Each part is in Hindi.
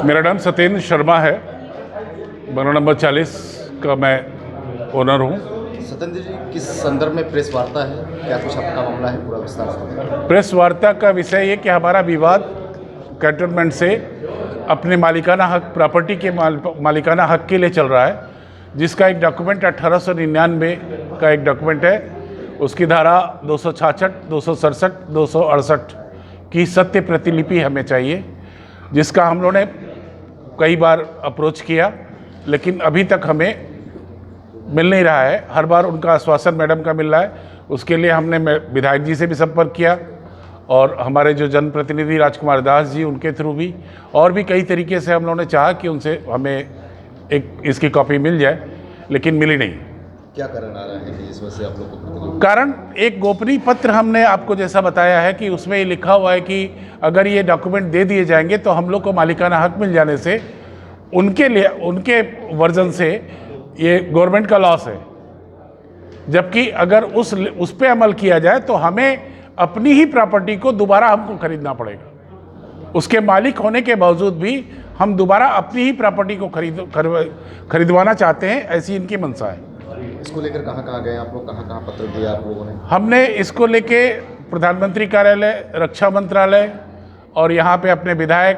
मेरा नाम सत्येंद्र शर्मा है। बंगला नंबर 40 का मैं ओनर हूँ। सत्येंद्र जी, किस संदर्भ में प्रेस वार्ता है, क्या कुछ आपका मामला है, पूरा विस्तार से? प्रेस वार्ता का विषय ये कि हमारा विवाद कैंटोनमेंट से अपने मालिकाना हक, प्रॉपर्टी के मालिकाना हक के लिए चल रहा है, जिसका एक डॉक्यूमेंट 1899 का एक डॉक्यूमेंट है। उसकी धारा 266, 267, 268 की सत्य प्रतिलिपि हमें चाहिए, जिसका हम लोगों ने कई बार अप्रोच किया, लेकिन अभी तक हमें मिल नहीं रहा है। हर बार उनका आश्वासन मैडम का मिल रहा है। उसके लिए हमने विधायक जी से भी संपर्क किया और हमारे जो जनप्रतिनिधि राजकुमार दास जी, उनके थ्रू भी, और भी कई तरीके से हम लोगों ने चाहा कि उनसे हमें एक इसकी कॉपी मिल जाए, लेकिन मिली नहीं। क्या कारण आ रहा है कि इस वजह से आप लोग को? कारण एक गोपनीय पत्र हमने आपको जैसा बताया है कि उसमें ये लिखा हुआ है कि अगर ये डॉक्यूमेंट दे दिए जाएंगे तो हम लोग को मालिकाना हक मिल जाने से उनके लिए, उनके वर्जन से ये गवर्नमेंट का लॉस है। जबकि अगर उस पे अमल किया जाए तो हमें अपनी ही प्रॉपर्टी को दोबारा हमको खरीदना पड़ेगा। उसके मालिक होने के बावजूद भी हम दोबारा अपनी ही प्रॉपर्टी को खरीदवाना चाहते हैं, ऐसी इनकी मंशा है। इसको लेकर कहाँ गए आप लोग, कहाँ पत्र दिया आप लोगों ने? हमने इसको लेके प्रधानमंत्री कार्यालय, रक्षा मंत्रालय और यहाँ पे अपने विधायक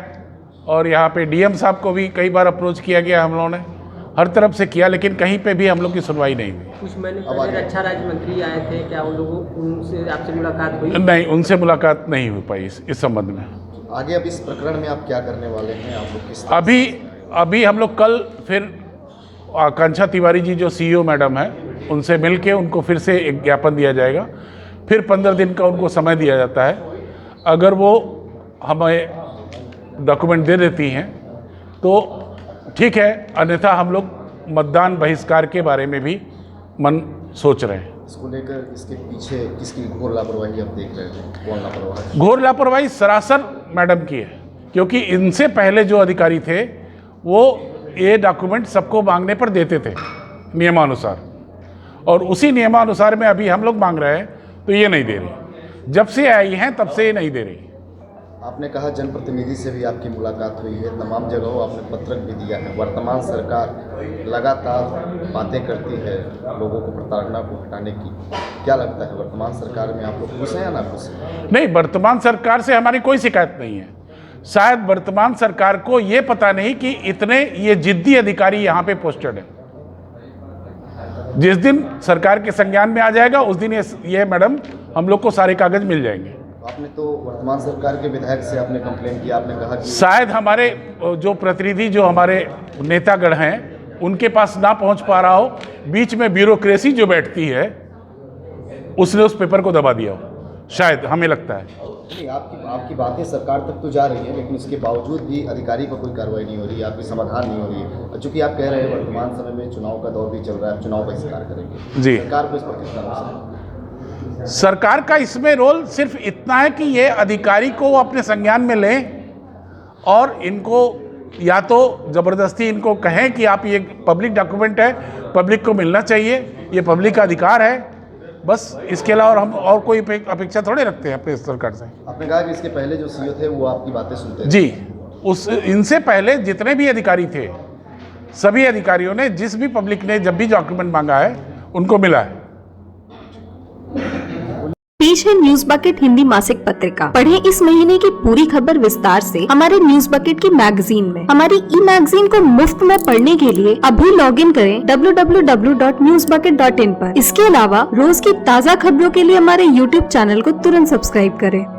और यहाँ पे डीएम साहब को भी कई बार अप्रोच किया गया। हम लोगों ने हर तरफ से किया, लेकिन कहीं पे भी हम लोग की सुनवाई नहीं हुई। कुछ महीने पहले रक्षा राज्य मंत्री आए थे, क्या उन लोगों उनसे आपसे मुलाकात हुई? नहीं, उनसे मुलाकात नहीं हो पाई इस संबंध में। आगे अब इस प्रकरण में आप क्या करने वाले हैं? आप लोग किस अभी हम लोग कल फिर आकांक्षा तिवारी जी जो सीईओ मैडम है, उनसे मिलके उनको फिर से एक ज्ञापन दिया जाएगा। फिर 15 दिन का उनको समय दिया जाता है। अगर वो हमें डॉक्यूमेंट दे देती हैं तो ठीक है, अन्यथा हम लोग मतदान बहिष्कार के बारे में भी मन सोच रहे हैं। इसको लेकर इसके पीछे किसकी घोर लापरवाही आप देख रहे हैं? कौन लापरवाही? घोर लापरवाही सरासर मैडम की है, क्योंकि इनसे पहले जो अधिकारी थे वो ये डॉक्यूमेंट सबको मांगने पर देते थे नियमानुसार, और उसी नियमानुसार में अभी हम लोग मांग रहे हैं तो ये नहीं दे रही। जब से आई हैं तब से ये नहीं दे रही। आपने कहा जनप्रतिनिधि से भी आपकी मुलाकात हुई है, तमाम जगहों आपने पत्रक भी दिया है। वर्तमान सरकार लगातार बातें करती है लोगों को प्रताड़ना को हटाने की। क्या लगता है, वर्तमान सरकार में आप लोग खुश हैं या ना खुश हैं? नहीं, वर्तमान सरकार से हमारी कोई शिकायत नहीं है। शायद वर्तमान सरकार को ये पता नहीं कि इतने ये जिद्दी अधिकारी यहाँ पे पोस्टेड है। जिस दिन सरकार के संज्ञान में आ जाएगा उस दिन ये मैडम हम लोग को सारे कागज मिल जाएंगे। आपने तो वर्तमान सरकार के विधायक से आपने कंप्लेन किया, आपने कहा कि शायद हमारे जो प्रतिनिधि, जो हमारे नेतागण हैं, उनके पास ना पहुंच पा रहा हो। बीच में ब्यूरोक्रेसी जो बैठती है उसने उस पेपर को दबा दिया हो, शायद हमें लगता है। नहीं, आपकी बातें सरकार तक तो जा रही है, लेकिन उसके बावजूद भी अधिकारी पर कोई कार्रवाई नहीं हो रही है, आपकी समाधान नहीं हो रही है। चूंकि आप कह रहे हैं वर्तमान समय में चुनाव का दौर भी चल रहा है, चुनाव बहिष्कार करेंगे जी। सरकार को इस पर कितना नुकसान? सरकार का इसमें रोल सिर्फ इतना है कि ये अधिकारी को अपने संज्ञान में लें और इनको या तो ज़बरदस्ती इनको कहें कि आप, ये पब्लिक डॉक्यूमेंट है, पब्लिक को मिलना चाहिए, ये पब्लिक का अधिकार है। बस इसके अलावा हम और कोई अपेक्षा थोड़े रखते हैं अपने सरकार से। आपने कहा कि इसके पहले जो सीईओ थे वो आपकी बातें सुनते थे। जी, इनसे पहले जितने भी अधिकारी थे, सभी अधिकारियों ने, जिस भी पब्लिक ने जब भी डॉक्यूमेंट मांगा है उनको मिला है। पेश है न्यूज बकेट हिंदी मासिक पत्रिका। पढ़ें इस महीने की पूरी खबर विस्तार से हमारे न्यूज बकेट की मैगजीन में। हमारी ई मैगजीन को मुफ्त में पढ़ने के लिए अभी लॉगिन करें www.newsbucket.in पर। इसके अलावा रोज की ताज़ा खबरों के लिए हमारे YouTube चैनल को तुरंत सब्सक्राइब करें।